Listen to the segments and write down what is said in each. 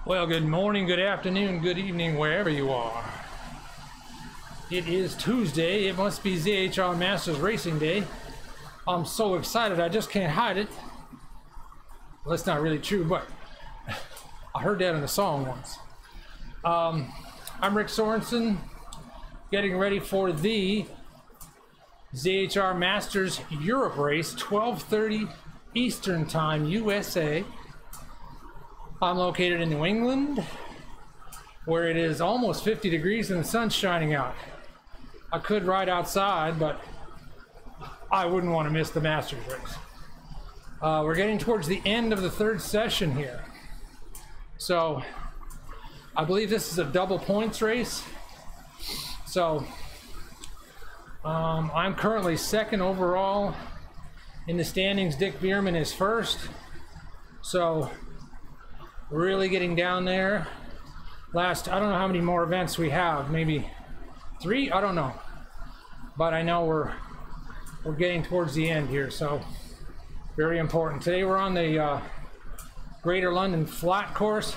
Well, good morning, good afternoon, good evening, wherever you are. It is Tuesday. It must be ZHR Masters Racing Day. I'm so excited, I just can't hide it. Well, that's not really true, but I heard that in a song once. I'm Rick Sorenson, getting ready for the ZHR Masters Europe race, 12:30 Eastern Time, USA. I'm located in New England, where it is almost 50 degrees and the sun's shining out. I could ride outside, but I wouldn't want to miss the Masters race. We're getting towards the end of the third session here. So I believe this is a double points race. So I'm currently second overall in the standings. Dick Bierman is first. So really getting down there. I don't know how many more events we have, maybe 3, I don't know, but I know we're getting towards the end here, so very important. Today we're on the Greater London flat course.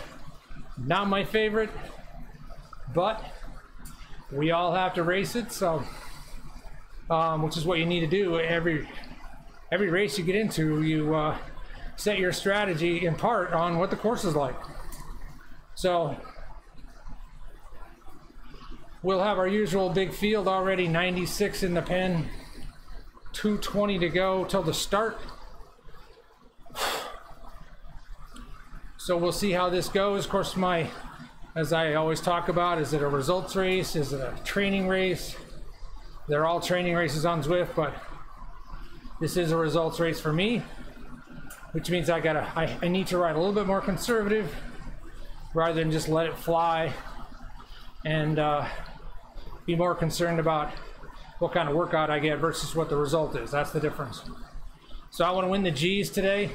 Not my favorite, but we all have to race it, so which is what you need to do. Every race you get into, you set your strategy in part on what the course is like. So we'll have our usual big field already, 96 in the pen, 220 to go till the start. So we'll see how this goes. Of course, as I always talk about, is it a results race? Is it a training race? They're all training races on Zwift, but this is a results race for me, which means I need to ride a little bit more conservative rather than just let it fly and be more concerned about what kind of workout I get versus what the result is. That's the difference. So I want to win the G's today,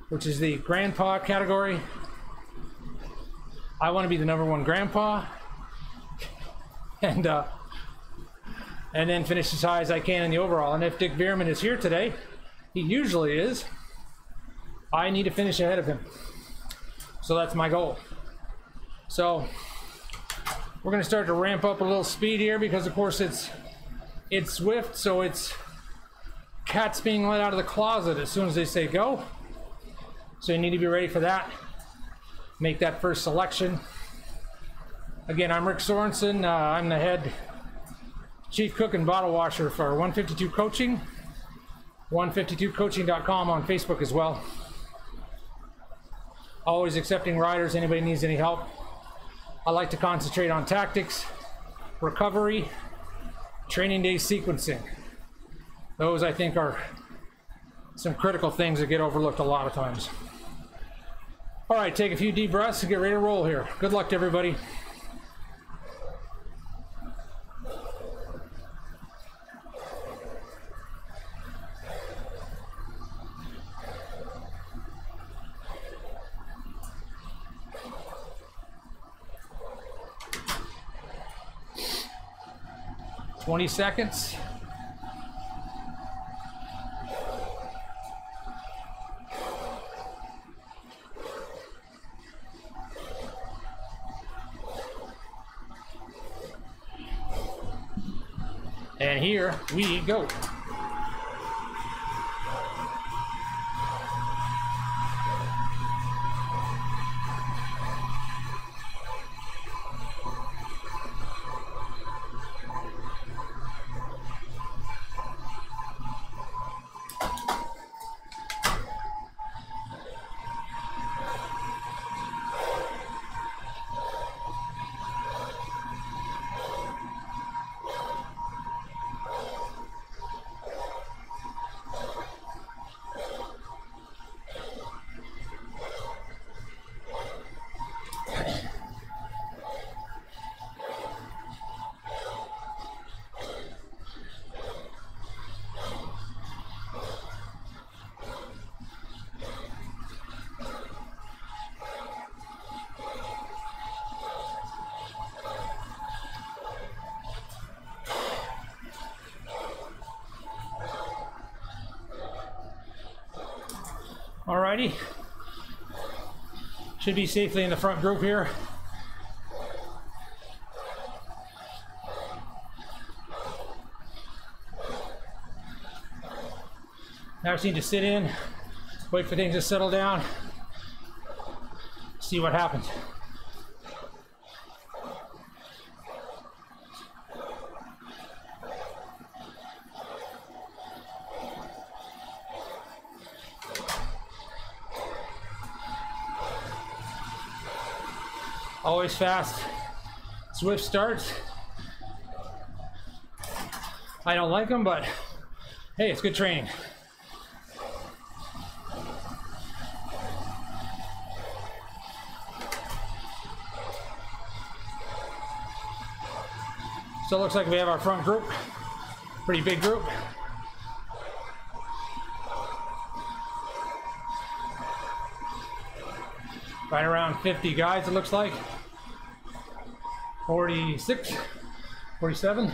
which is the grandpa category. I want to be the #1 grandpa and then finish as high as I can in the overall. And if Dick Bierman is here today, he usually is, I need to finish ahead of him. So that's my goal. So we're going to start to ramp up a little speed here because, of course, it's Zwift, so it's cats being let out of the closet as soon as they say go. So you need to be ready for that. Make that first selection. Again, I'm Rick Sorenson. I'm the head chief cook and bottle washer for 152 Coaching. 152coaching.com on Facebook as well. Always accepting riders, anybody needs any help. I like to concentrate on tactics, recovery, training day sequencing. Those, I think, are some critical things that get overlooked a lot of times. All right, take a few deep breaths and get ready to roll here. Good luck to everybody. Twenty seconds. And here we go. Alrighty. Should be safely in the front group here. Now I just need to sit in, wait for things to settle down, see what happens. Always fast, swift starts. I don't like them, but hey, it's good training. So it looks like we have our front group, pretty big group. Right around 50 guys, it looks like. 46, 47.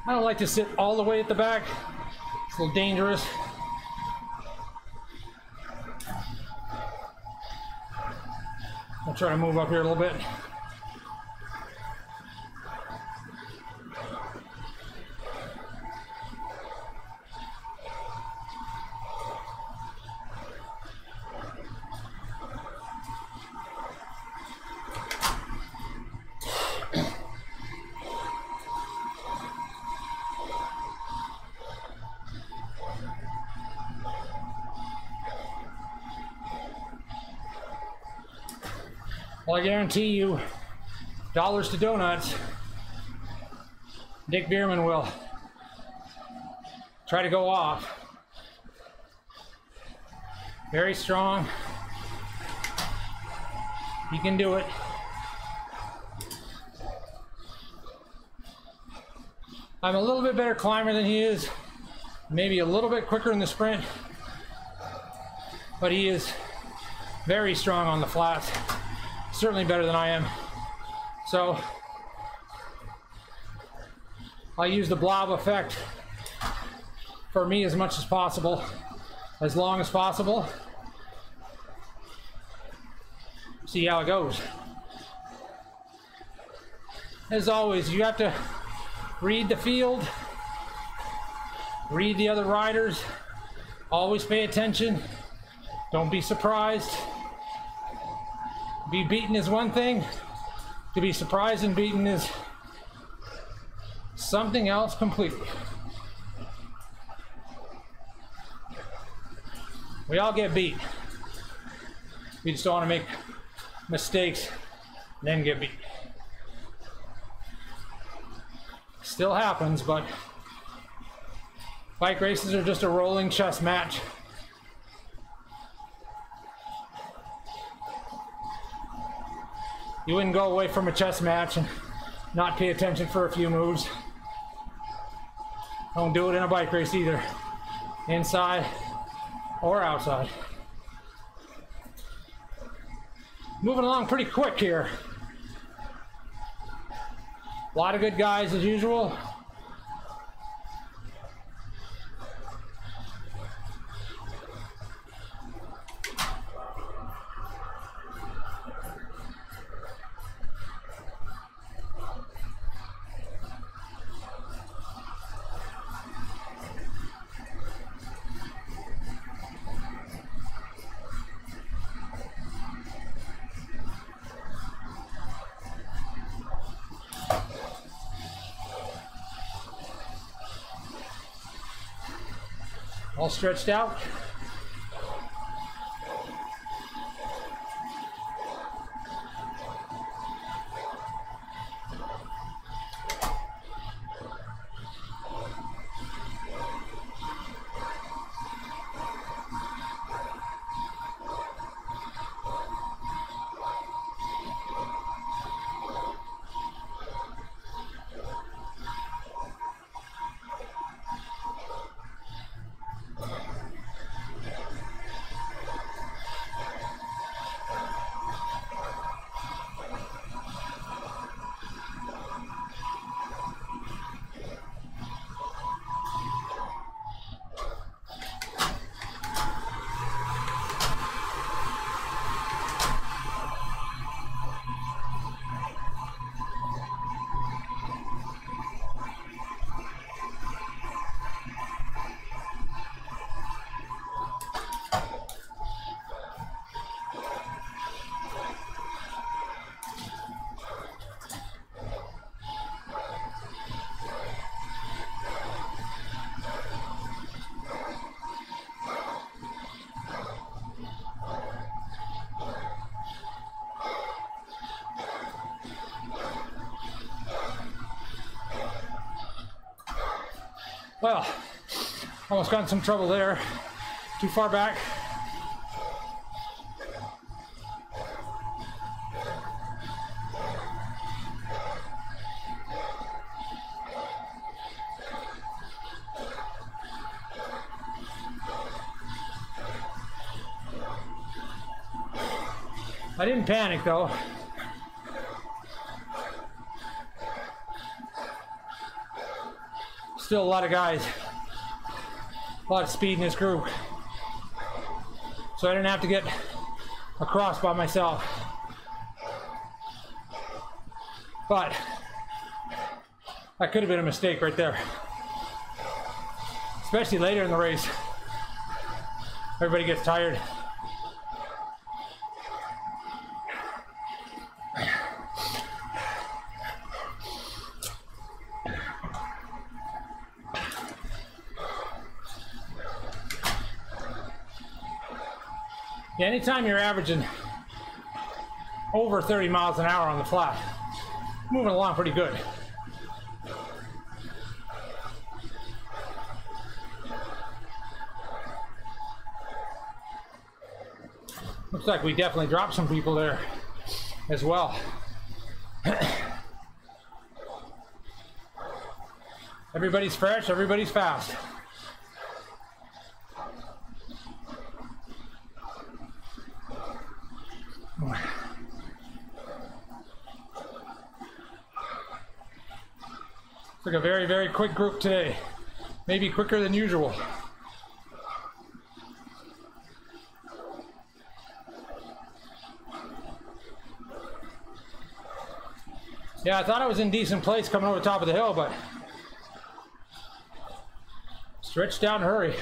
I don't like to sit all the way at the back. It's a little dangerous. I'll try to move up here a little bit. Well, I guarantee you, dollars to donuts, Dick Bierman will try to go off. Very strong. He can do it. I'm a little bit better climber than he is, maybe a little bit quicker in the sprint, but he is very strong on the flats. Certainly better than I am. So I use the blob effect for me as much as possible, as long as possible. See how it goes. As always, you have to read the field, read the other riders, always pay attention, don't be surprised. Be beaten is one thing, to be surprised and beaten is something else completely. We all get beat. We just don't want to make mistakes and then get beat. Still happens, but bike races are just a rolling chess match. You wouldn't go away from a chess match and not pay attention for a few moves. Don't do it in a bike race either, inside or outside. Moving along pretty quick here. A lot of good guys as usual. All stretched out. Well, almost got in some trouble there. Too far back. I didn't panic though. Still a lot of guys, a lot of speed in this group. So I didn't have to get across by myself. But that could have been a mistake right there. Especially later in the race. Everybody gets tired. Yeah, anytime you're averaging over 30 miles an hour on the flat, moving along pretty good. Looks like we definitely dropped some people there as well. Everybody's fresh, everybody's fast. It's like a very, very quick group today. Maybe quicker than usual. Yeah, I thought I was in decent place coming over the top of the hill, but stretched down in a hurry.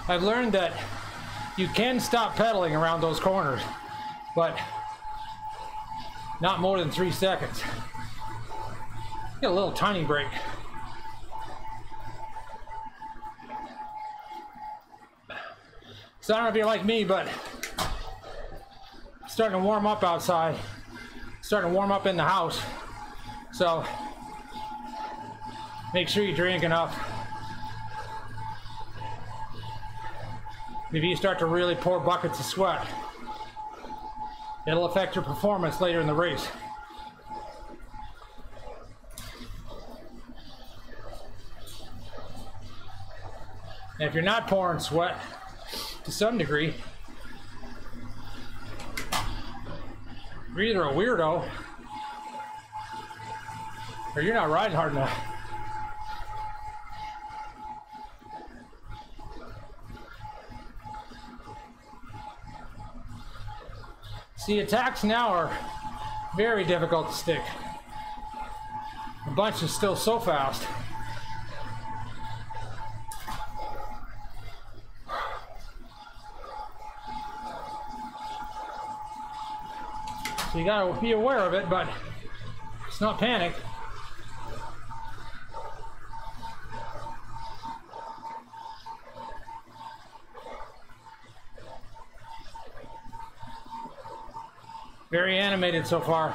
I've learned that you can stop pedaling around those corners, but not more than 3 seconds. Get a little tiny break. So I don't know if you're like me, but starting to warm up outside, starting to warm up in the house. So make sure you drink enough. If you start to really pour buckets of sweat, it'll affect your performance later in the race. And if you're not pouring sweat, to some degree, you're either a weirdo or you're not riding hard enough. See, attacks now are very difficult to stick. The bunch is still so fast. So you gotta be aware of it, but it's not panic. Very animated so far.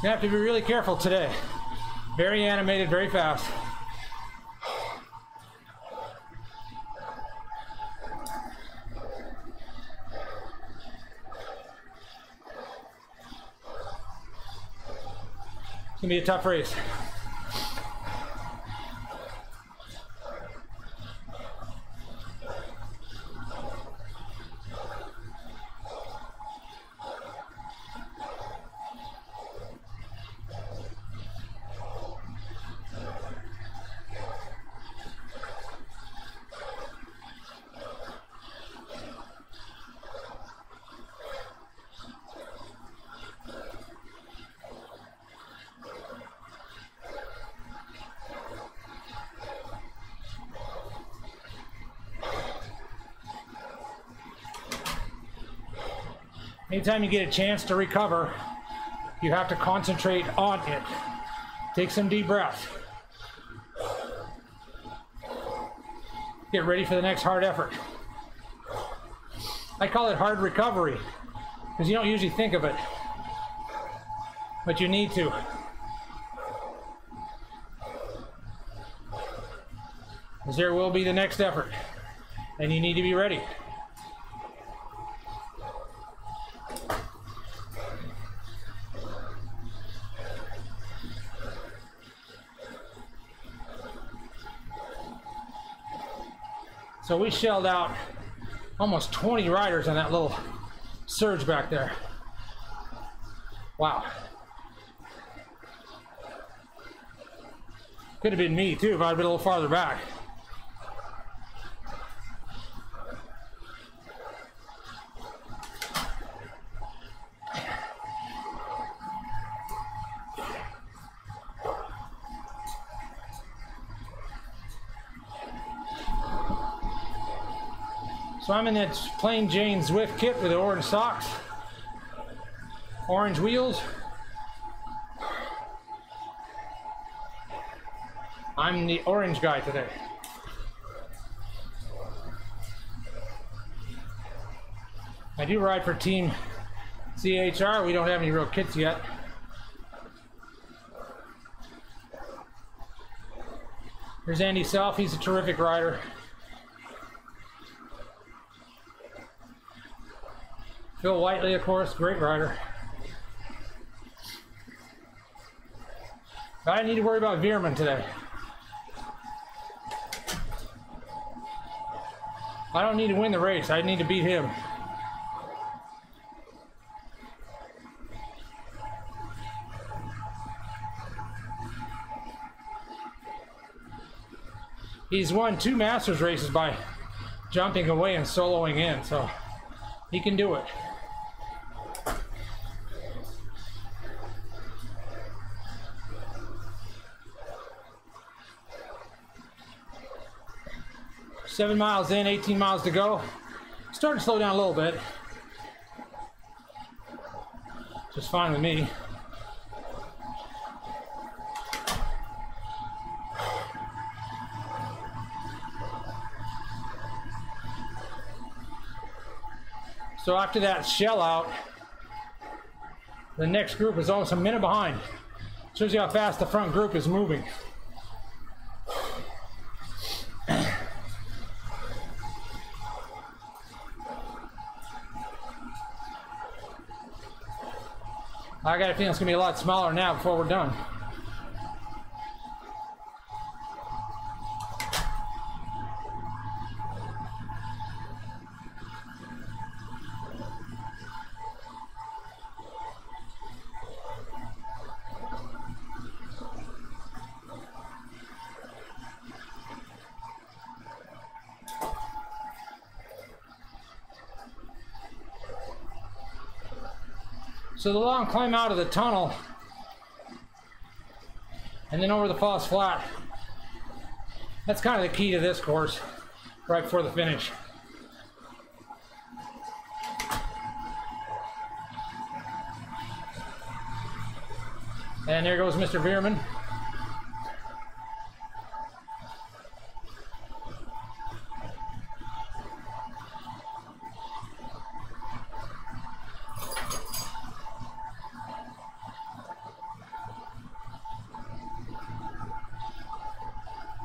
You have to be really careful today. Very animated, very fast. It's gonna be a tough race. Anytime you get a chance to recover, you have to concentrate on it. Take some deep breaths. Get ready for the next hard effort. I call it hard recovery because you don't usually think of it, but you need to. Because there will be the next effort, and you need to be ready. So we shelled out almost 20 riders on that little surge back there. Wow. Could have been me too if I'd been a little farther back. So I'm in that plain Jane Zwift kit with the orange socks, orange wheels. I'm the orange guy today. I do ride for Team CHR. We don't have any real kits yet. Here's Andy Self. He's a terrific rider. Phil Whiteley, of course, great rider. I didn't need to worry about Veerman today. I don't need to win the race. I need to beat him. He's won 2 Masters races by jumping away and soloing in, so he can do it. Seven miles in, 18 miles to go. Starting to slow down a little bit. Just fine with me. So after that shell out, the next group is almost a minute behind. Shows you how fast the front group is moving. I got a feeling it's going to be a lot smaller now before we're done. So the long climb out of the tunnel and then over the false flat, that's kind of the key to this course right before the finish. And there goes Mr. Veerman.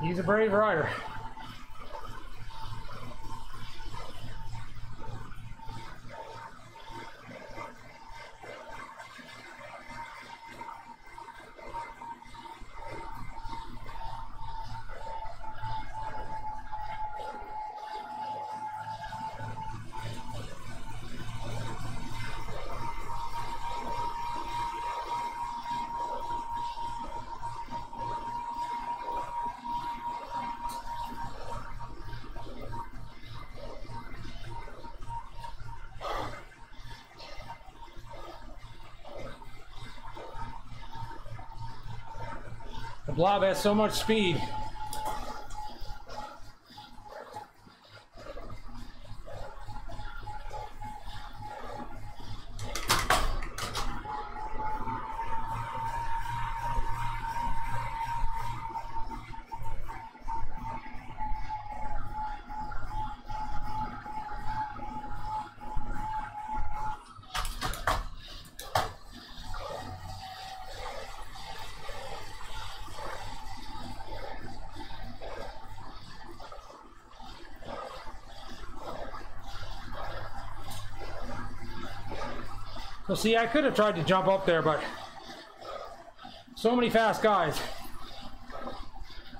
He's a brave rider. The blob has so much speed. Well, see, I could have tried to jump up there, but so many fast guys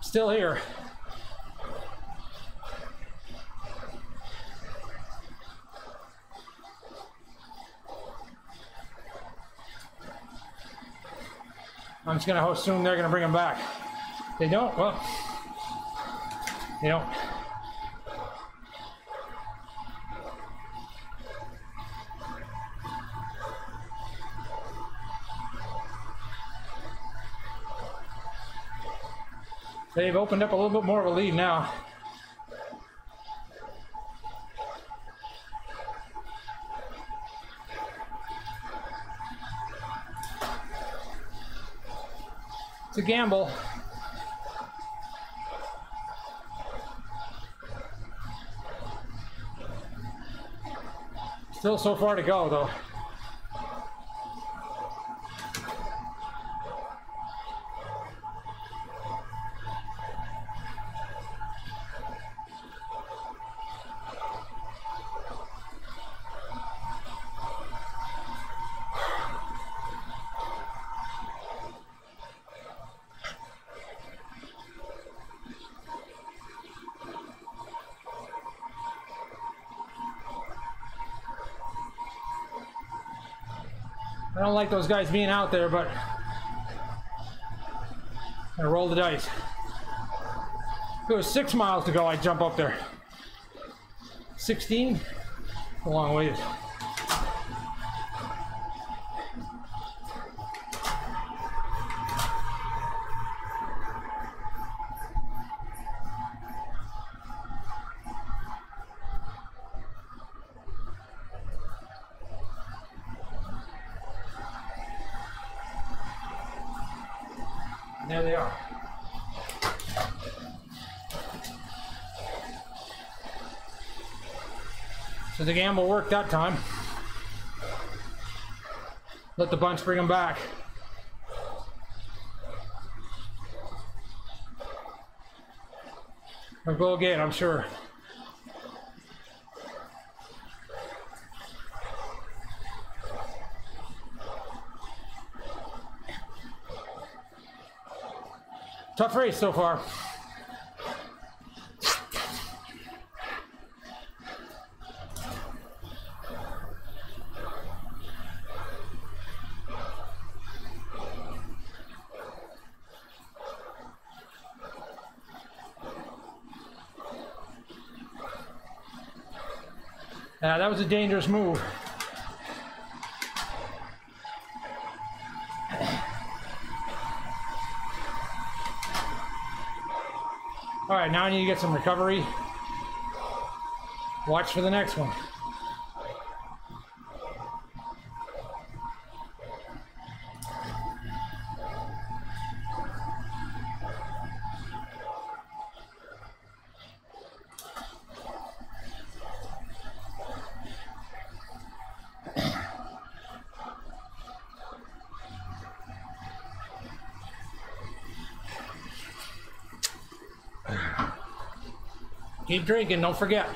still here. I'm just gonna assume they're gonna bring them back. They don't? Well, they don't. They've opened up a little bit more of a lead now. It's a gamble. Still so far to go, though. I don't like those guys being out there, but I roll the dice. If it was 6 miles to go, I'd jump up there. 16? A long ways. There they are. So the gamble worked that time. Let the bunch bring them back. They'll go again, I'm sure. Tough race so far. That was a dangerous move. All right, now I need to get some recovery. Watch for the next one. Keep drinking, don't forget.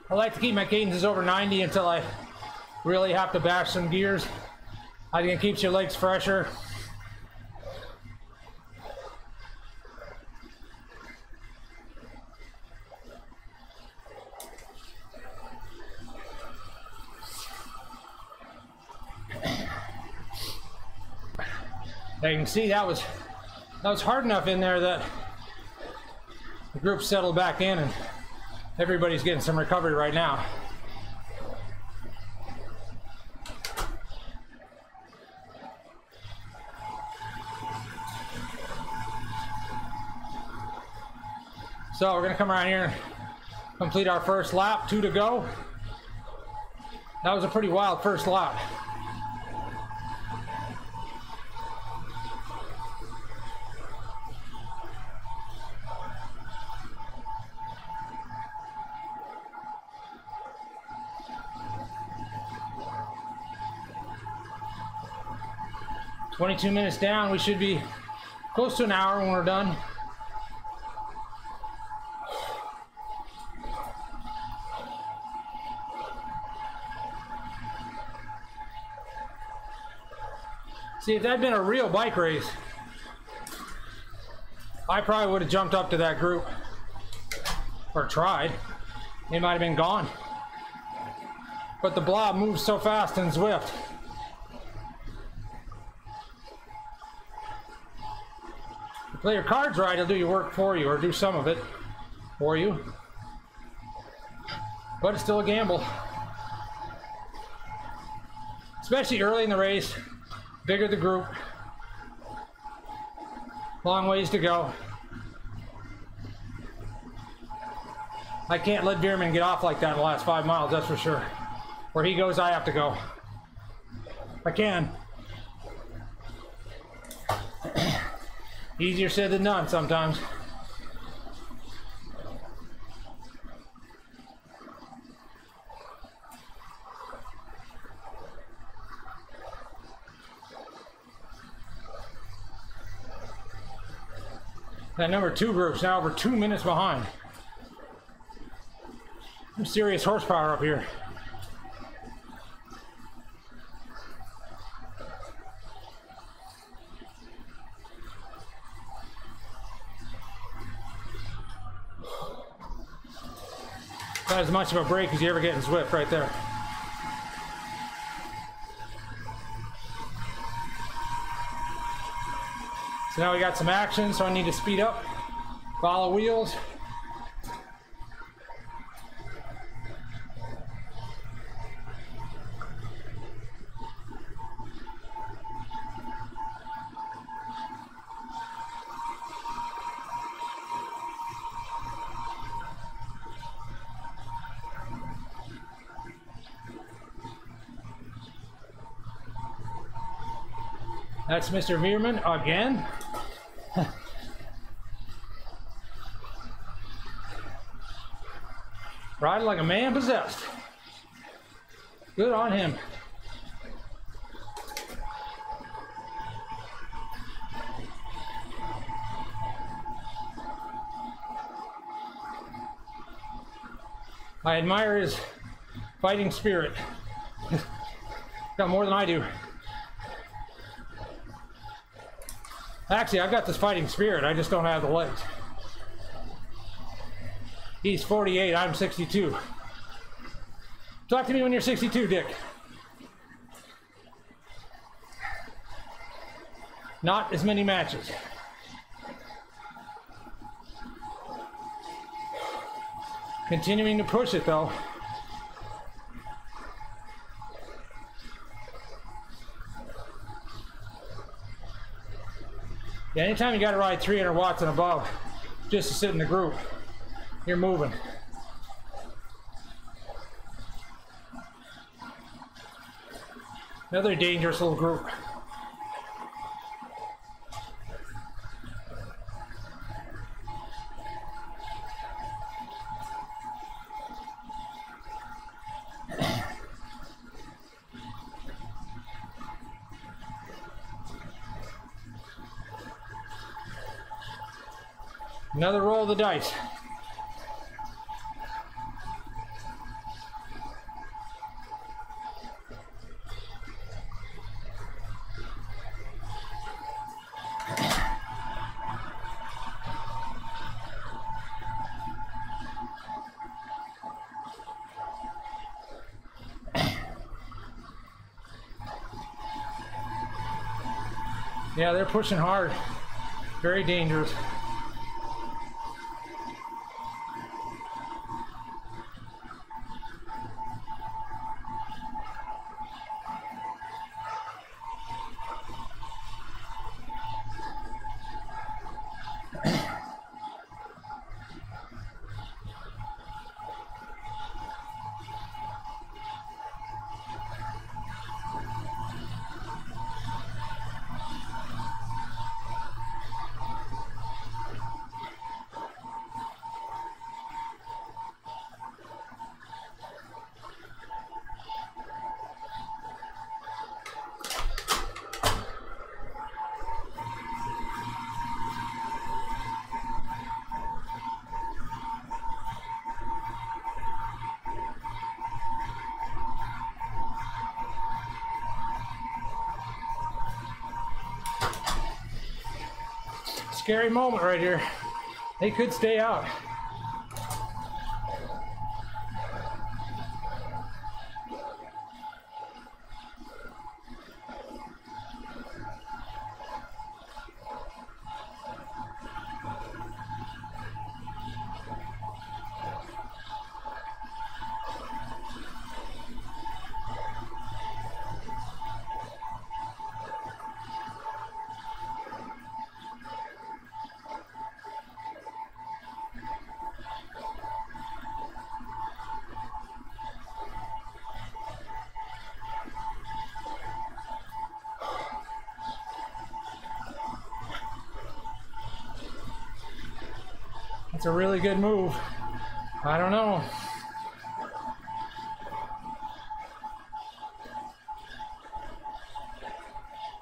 I like to keep my cadences over 90 until I really have to bash some gears. I think it keeps your legs fresher. Now you can see that was hard enough in there that the group settled back in and everybody's getting some recovery right now. So we're gonna come around here and complete our first lap, 2 to go. That was a pretty wild first lap. "22 minutes down, we should be close to an hour when we're done." See, if that had been a real bike race, I probably would have jumped up to that group. Or tried. They might have been gone. But the blob moves so fast in Zwift. You play your cards right, he'll do your work for you, or do some of it for you. But it's still a gamble. Especially early in the race, bigger the group. Long ways to go. I can't let Bierman get off like that in the last 5 miles, that's for sure. Where he goes, I have to go. I can. Easier said than done sometimes. That number 2 group's now over 2 minutes behind. Some serious horsepower up here. Not as much of a break as you ever get in Zwift right there. So now we got some action, so I need to speed up, follow wheels. That's Mr. Veerman again. Riding like a man possessed. Good on him. I admire his fighting spirit. Got more than I do. Actually, I've got this fighting spirit, I just don't have the legs. He's 48, I'm 62. Talk to me when you're 62, Dick. Not as many matches. Continuing to push it, though. Yeah, anytime you got to ride 300 watts and above just to sit in the group, you're moving. Another dangerous little group. Another roll of the dice. Yeah, they're pushing hard. Very dangerous. scary moment right here. They could stay out. That's a really good move. I don't know.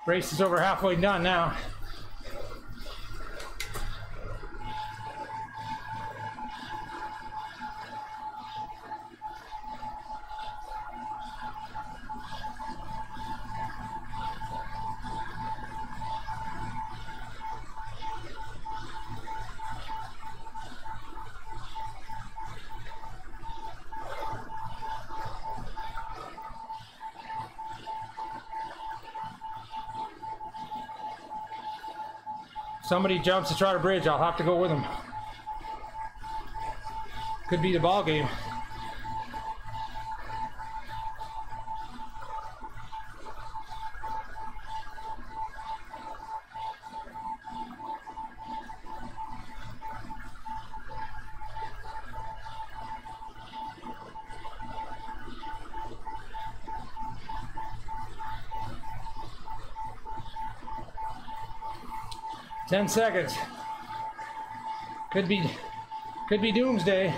Race is over halfway done now. Somebody jumps to try to bridge, I'll have to go with them. Could be the ball game. Ten seconds. Could be doomsday.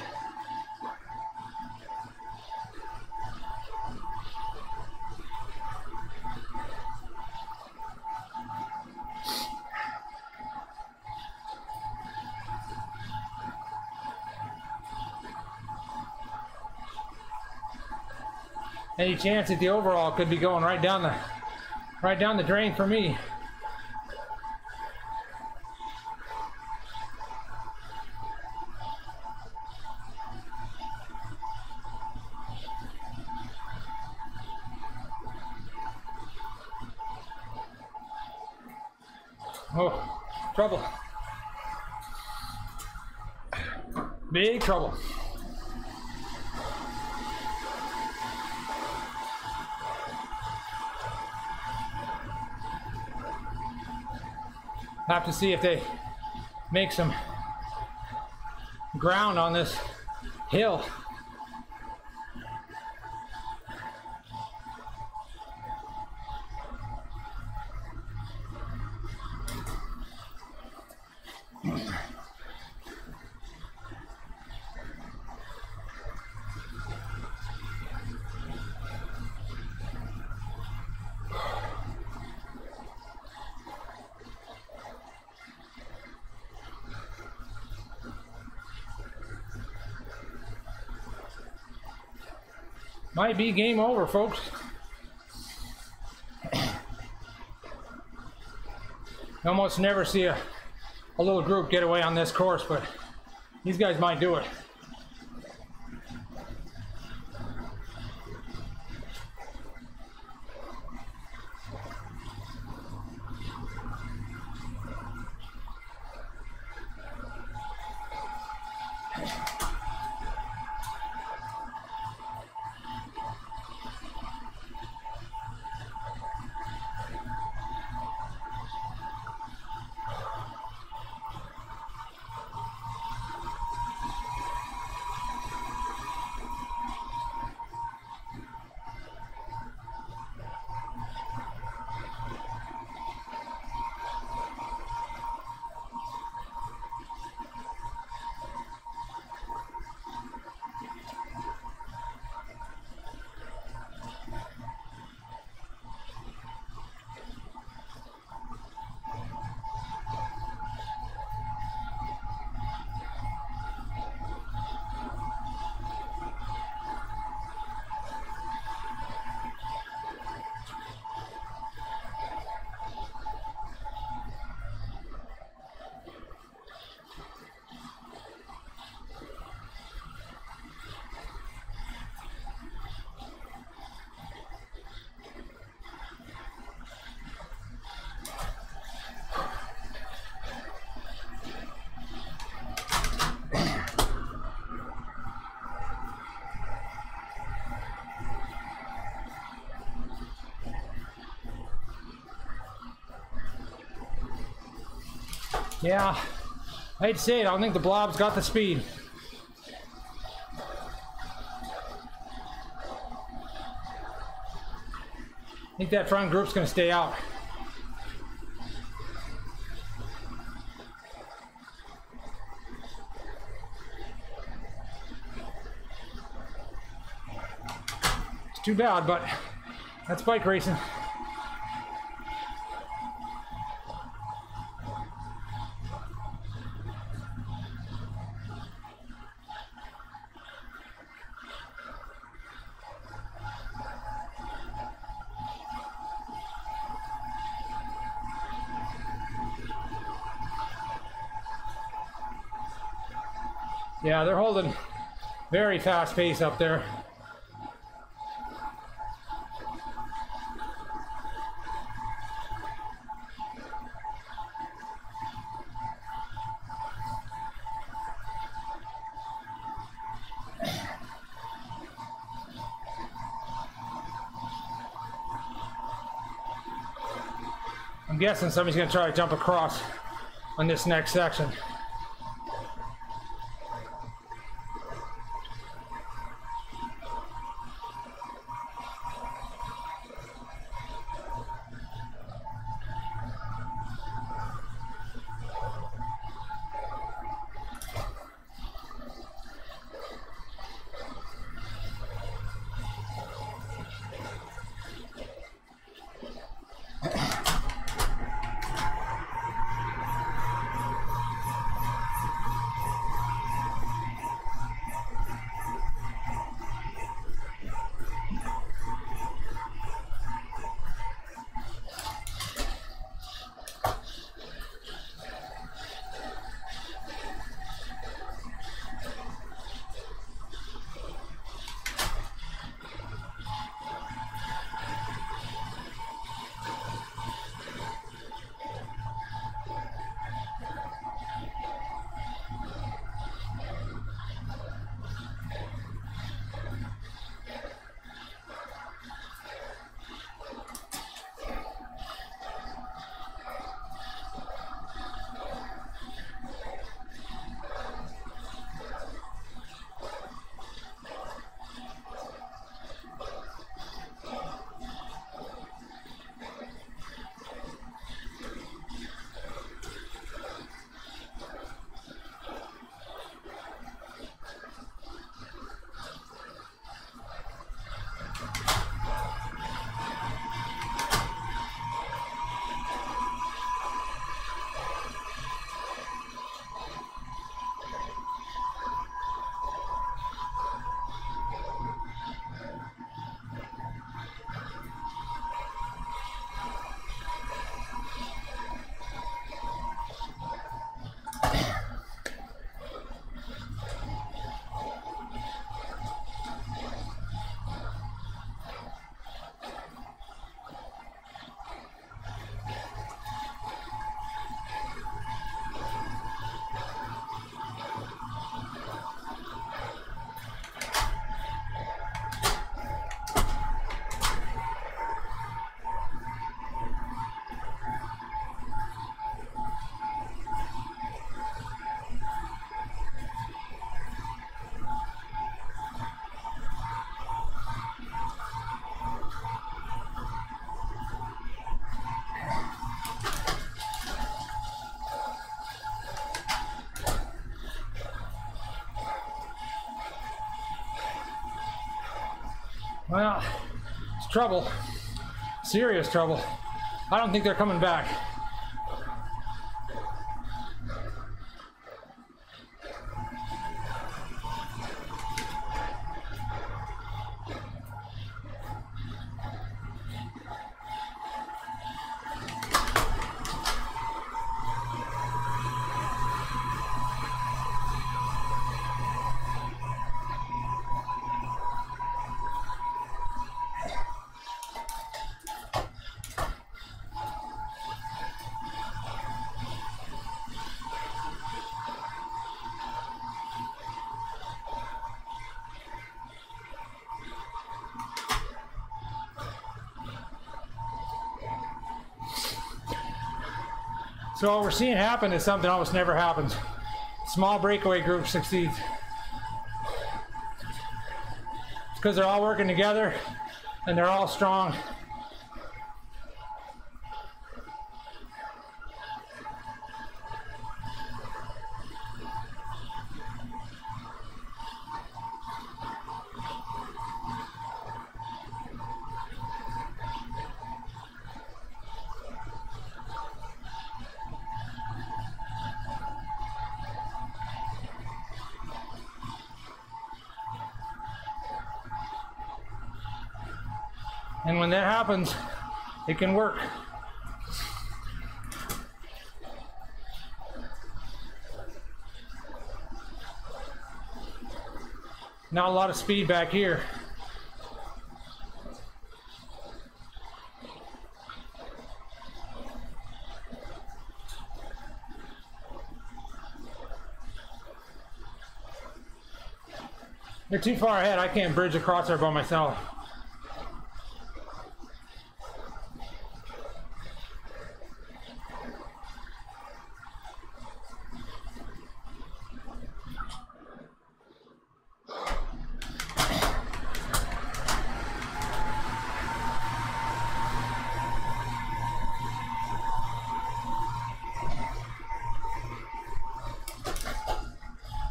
Any chance that the overall could be going right down the drain for me. Oh, trouble. Big trouble. Have to see if they make some ground on this hill. Might be game over, folks. You almost never see a little group get away on this course, but these guys might do it. Yeah, I hate to say it, I don't think the Blob's got the speed. I think that front group's going to stay out. It's too bad, but that's bike racing. Yeah, they're holding very fast pace up there. I'm guessing somebody's going to try to jump across on this next section. Well, it's trouble. Serious trouble. I don't think they're coming back. So what we're seeing happen is something almost never happens. Small breakaway group succeeds. It's because they're all working together and they're all strong. And when that happens, it can work. Not a lot of speed back here. They're too far ahead. I can't bridge across there by myself.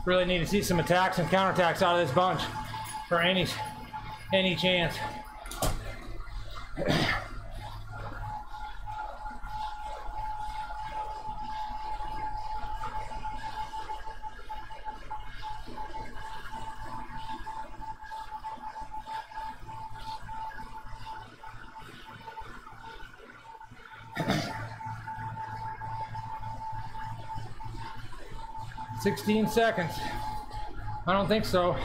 Really need to see some attacks and counterattacks out of this bunch for any chance. $16 seconds. I don't think so.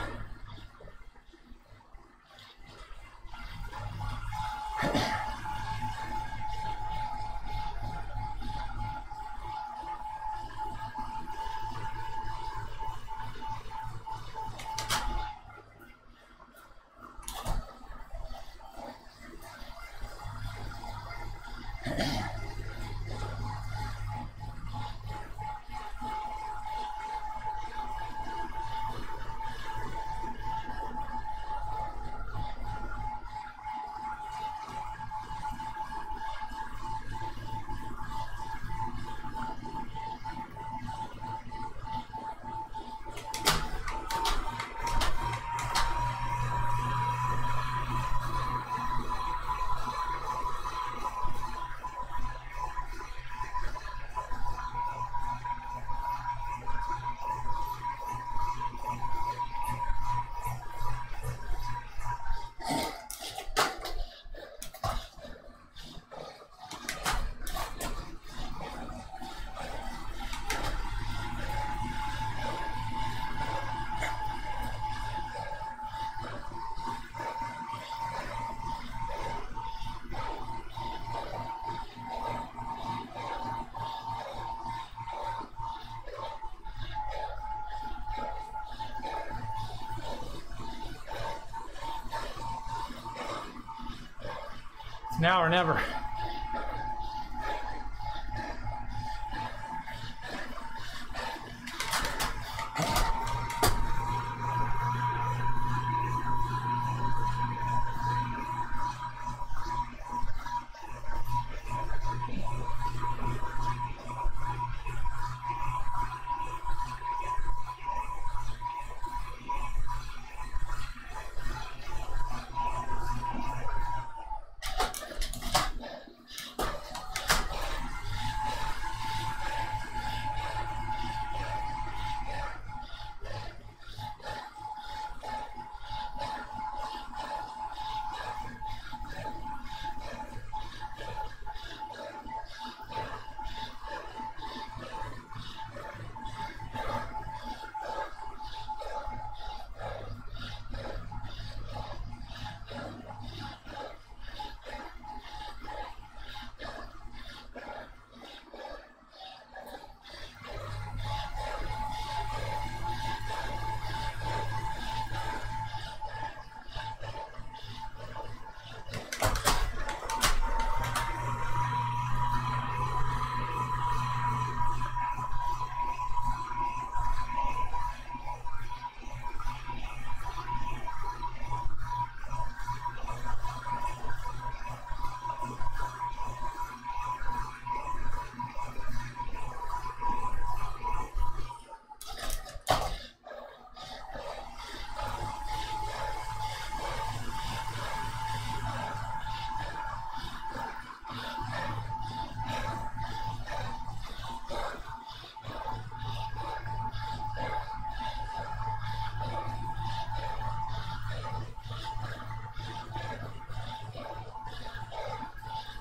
It's now or never.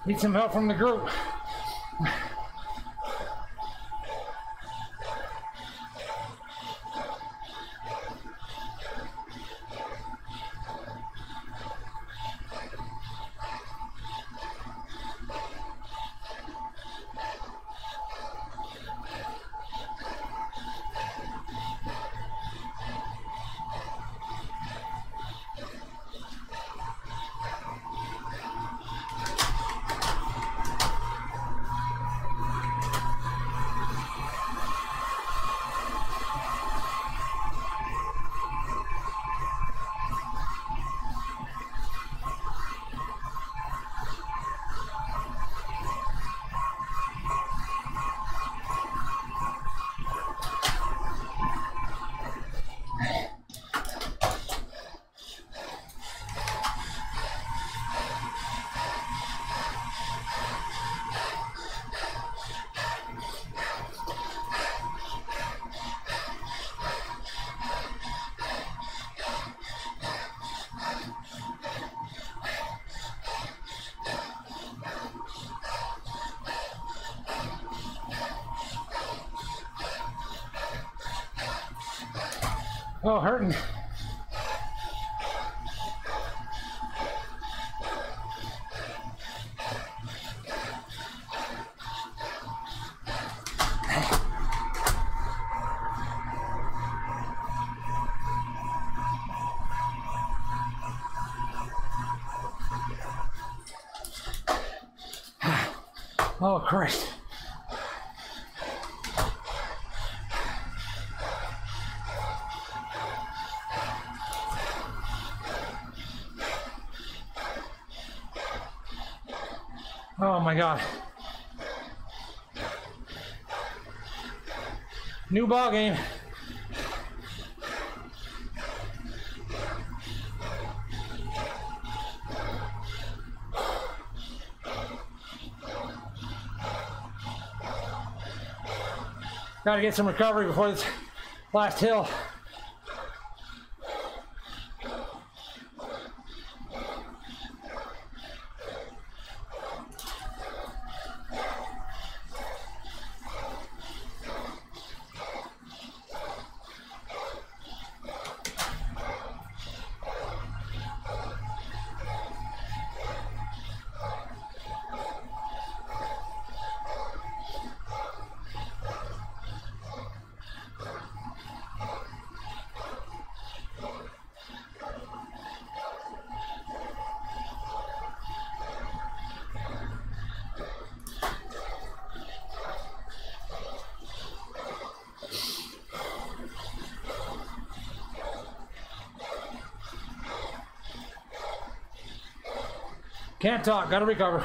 Need some help from the group. Oh, hurting. Oh, Christ. Oh my God. New ball game. Got to get some recovery before this last hill. Can't talk, gotta recover.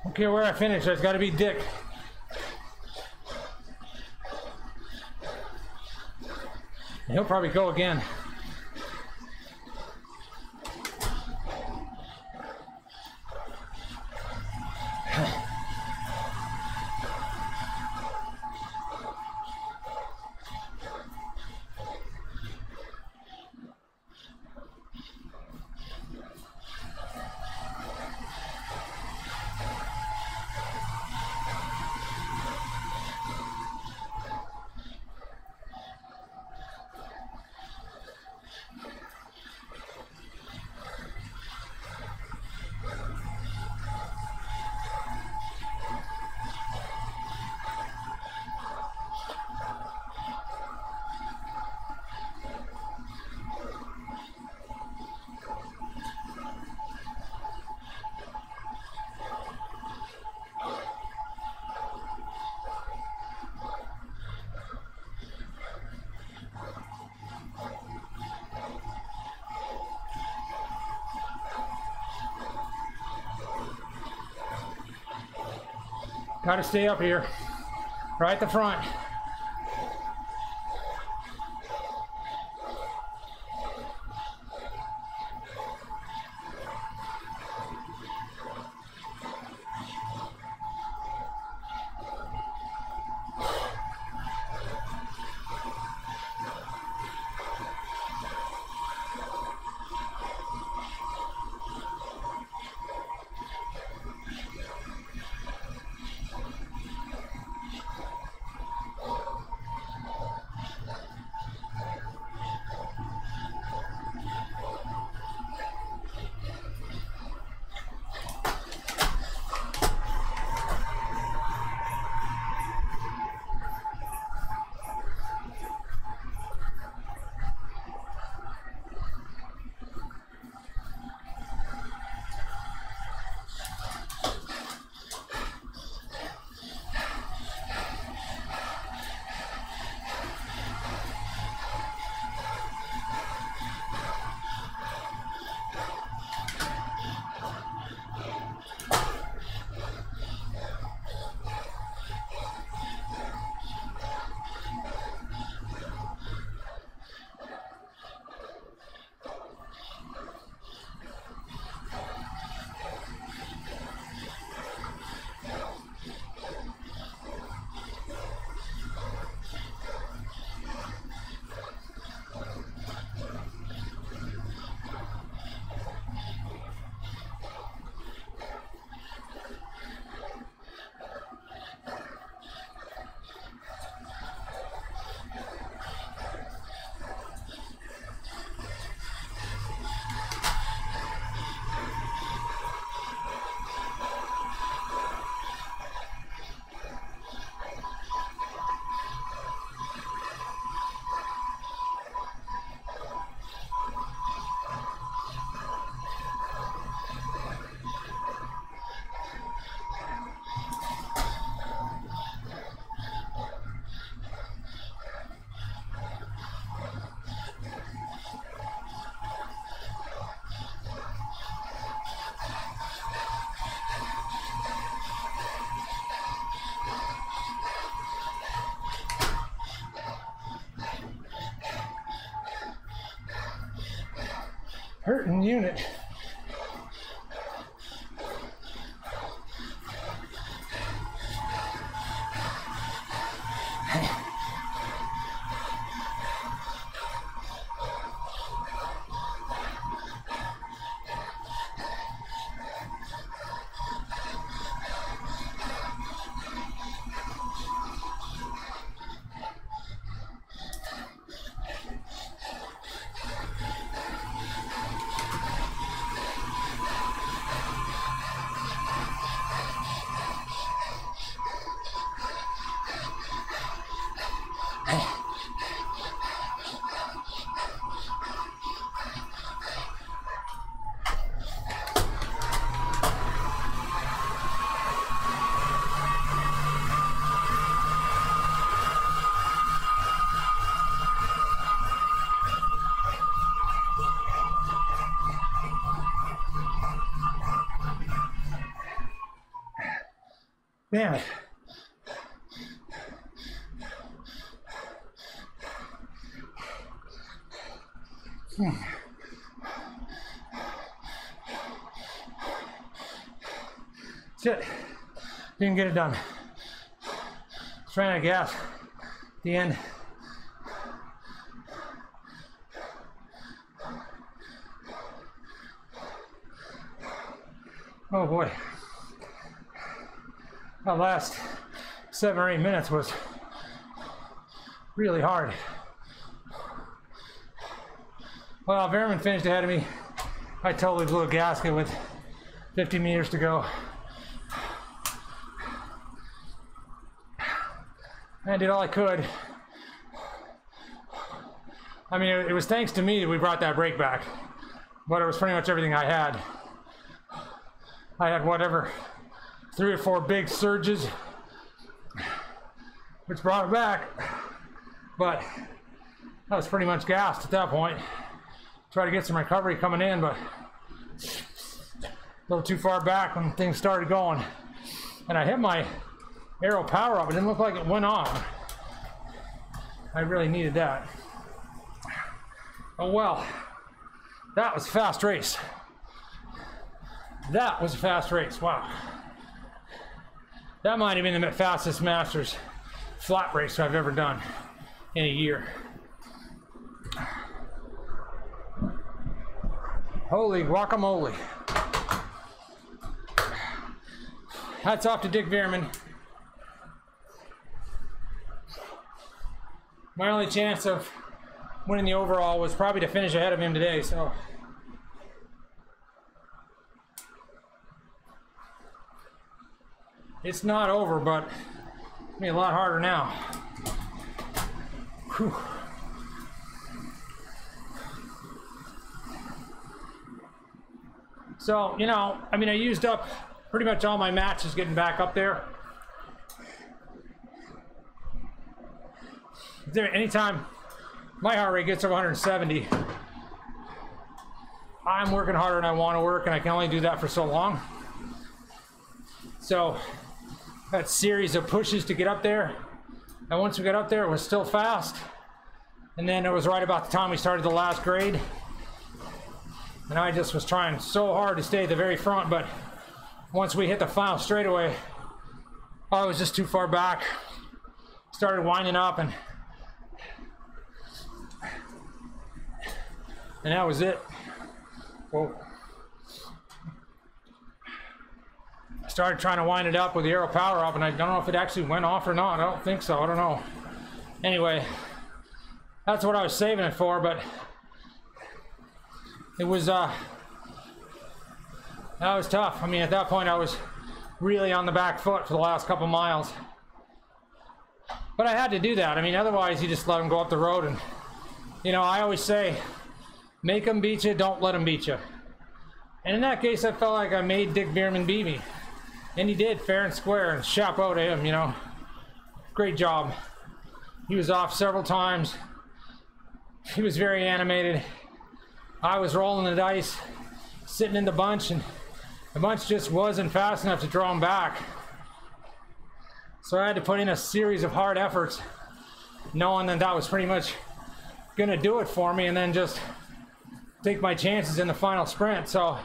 Don't care where I finish, there's got to be Dick. And he'll probably go again. Gotta stay up here, right at the front. Hurting unit. Damn it. Shit. Didn't get it done. Ran out of gas at the end. Oh boy. That last 7 or 8 minutes was really hard. Well, Veerman finished ahead of me. I totally blew a gasket with 50 meters to go. I did all I could. I mean, it was thanks to me that we brought that brake back, but it was pretty much everything I had. I had whatever, 3 or 4 big surges, which brought it back, but I was pretty much gassed at that point. Try to get some recovery coming in, but a little too far back when things started going. And I hit my aero power up. It didn't look like it went on. I really needed that. Oh well, that was a fast race. That was a fast race, wow. That might have been the fastest Masters flat race I've ever done in a year. Holy guacamole. Hats off to Dick Veerman. My only chance of winning the overall was probably to finish ahead of him today, so. It's not over, but it'll be a lot harder now. Whew. So, you know, I mean, I used up pretty much all my matches getting back up there. Anytime my heart rate gets over 170, I'm working harder than I want to work, and I can only do that for so long. So that series of pushes to get up there, and once we got up there, it was still fast. And then it was right about the time we started the last grade, and I just was trying so hard to stay at the very front, but once we hit the final straightaway, I was just too far back. Started winding up, and that was it. Whoa. I started trying to wind it up with the aero power up, and I don't know if it actually went off or not. I don't think so. I don't know. Anyway, that's what I was saving it for, but it was that was tough. I mean, at that point I was really on the back foot for the last couple miles, but I had to do that. I mean, otherwise you just let them go up the road, and you know, I always say, make them beat you, don't let them beat you. And in that case, I felt like I made Dick Veerman beat me, and he did, fair and square, and chapeau to him, you know. Great job. He was off several times. He was very animated. I was rolling the dice, sitting in the bunch, and the bunch just wasn't fast enough to draw him back. So I had to put in a series of hard efforts, knowing that that was pretty much gonna do it for me, and then just take my chances in the final sprint. So,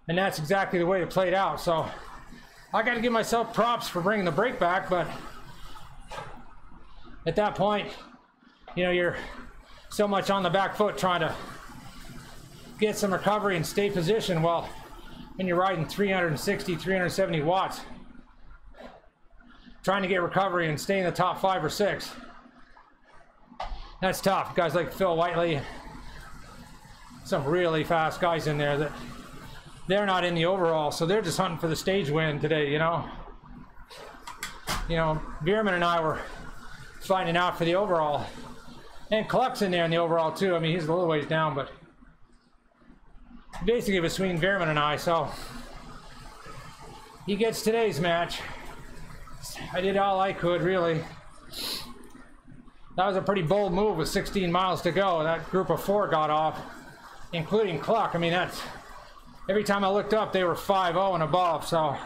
and that's exactly the way it played out. So I got to give myself props for bringing the brake back, but at that point, you know, you're so much on the back foot trying to get some recovery and stay positioned. Well, when you're riding 360, 370 watts, trying to get recovery and stay in the top 5 or 6, that's tough. Guys like Phil Whiteley, some really fast guys in there that they're not in the overall, so they're just hunting for the stage win today, you know. You know, Veerman and I were fighting out for the overall, and Cluck's in there in the overall too. I mean, he's a little ways down, but basically between Veerman and I, so he gets today's match. I did all I could, really. That was a pretty bold move with 16 miles to go. That group of 4 got off, including Cluck. I mean, that's, every time I looked up, they were 5-0 and above, so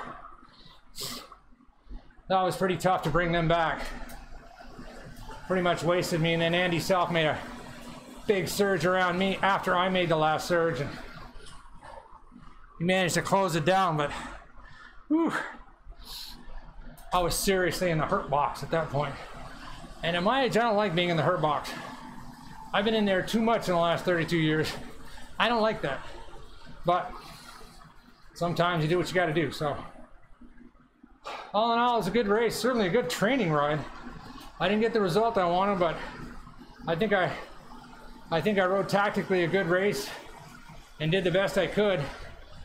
that was pretty tough to bring them back. Pretty much wasted me, and then Andy Self made a big surge around me after I made the last surge, and he managed to close it down, but whew, I was seriously in the hurt box at that point. And at my age, I don't like being in the hurt box. I've been in there too much in the last 32 years. I don't like that. But sometimes you do what you got to do. So all in all, it was a good race. Certainly a good training ride. I didn't get the result I wanted, but I think I rode tactically a good race and did the best I could.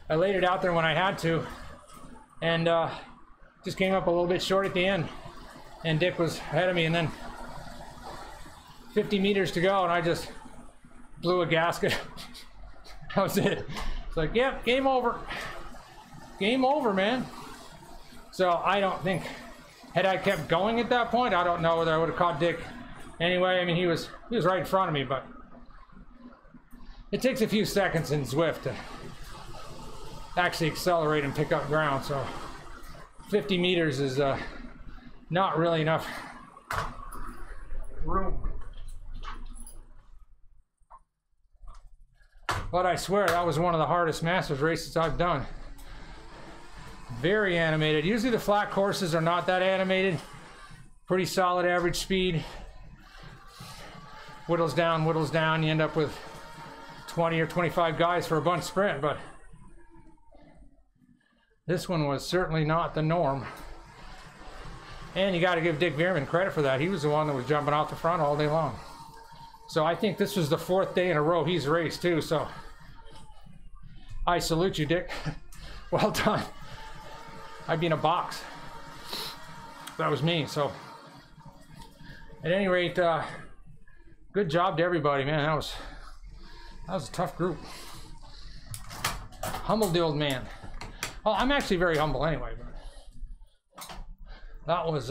I laid it out there when I had to, and just came up a little bit short at the end. And Dick was ahead of me, and then 50 meters to go, and I just blew a gasket. That was it. It's like, yep, game over. Game over, man. So I don't think, had I kept going at that point, I don't know whether I would have caught Dick anyway. I mean, he was right in front of me, but it takes a few seconds in Zwift to actually accelerate and pick up ground. So 50 meters is not really enough room. But I swear that was one of the hardest Masters races I've done. Very animated. Usually the flat courses are not that animated. Pretty solid average speed. Whittles down, you end up with 20 or 25 guys for a bunch sprint, but this one was certainly not the norm. And you got to give Dick Veerman credit for that. He was the one that was jumping out the front all day long. So I think this was the 4th day in a row he's raced too, so I salute you, Dick. Well done. I'd be in a box. That was me, so at any rate, good job to everybody, man. That was a tough group. Humbled the old man. Well, I'm actually very humble anyway, but that was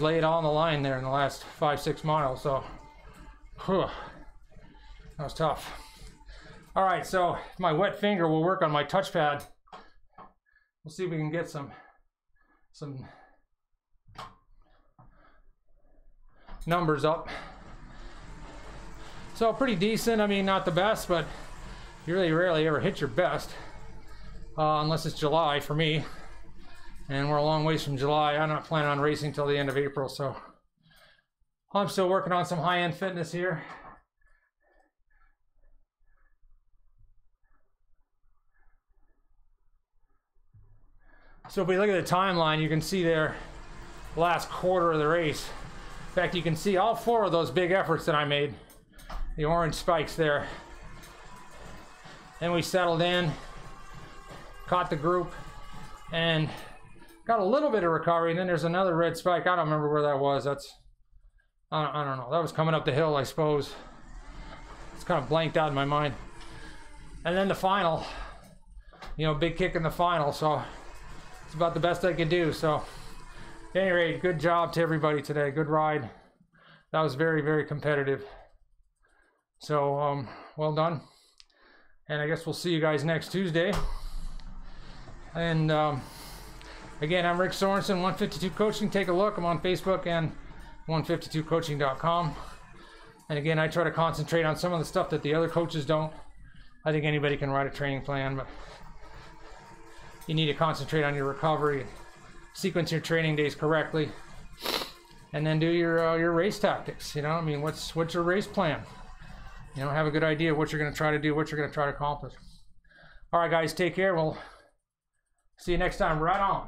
laid on the line there in the last 5-6 miles, so whew, that was tough. All right, so my wet finger will work on my touchpad. We'll see if we can get some numbers up. So pretty decent. I mean, not the best, but you really rarely ever hit your best unless it's July for me, and we're a long ways from July. I'm not planning on racing till the end of April, so I'm still working on some high-end fitness here. So if we look at the timeline, you can see there the last quarter of the race. In fact, you can see all 4 of those big efforts that I made. The orange spikes there. Then we settled in, caught the group, and got a little bit of recovery. And then there's another red spike. I don't remember where that was. I don't know. That was coming up the hill, I suppose. It's kind of blanked out in my mind. And then the final, you know, big kick in the final. So it's about the best I could do. So at any rate, good job to everybody today. Good ride. That was very, very competitive. So well done. And I guess we'll see you guys next Tuesday. And again, I'm Rick Sorenson, 152 Coaching. Take a look. I'm on Facebook and 152coaching.com. And again, I try to concentrate on some of the stuff that the other coaches don't. I think anybody can write a training plan, but you need to concentrate on your recovery, sequence your training days correctly, and then do your race tactics. You know, I mean, what's your race plan? You know, have a good idea of what you're going to try to do, what you're going to try to accomplish. All right, guys, take care. We'll see you next time. Right on.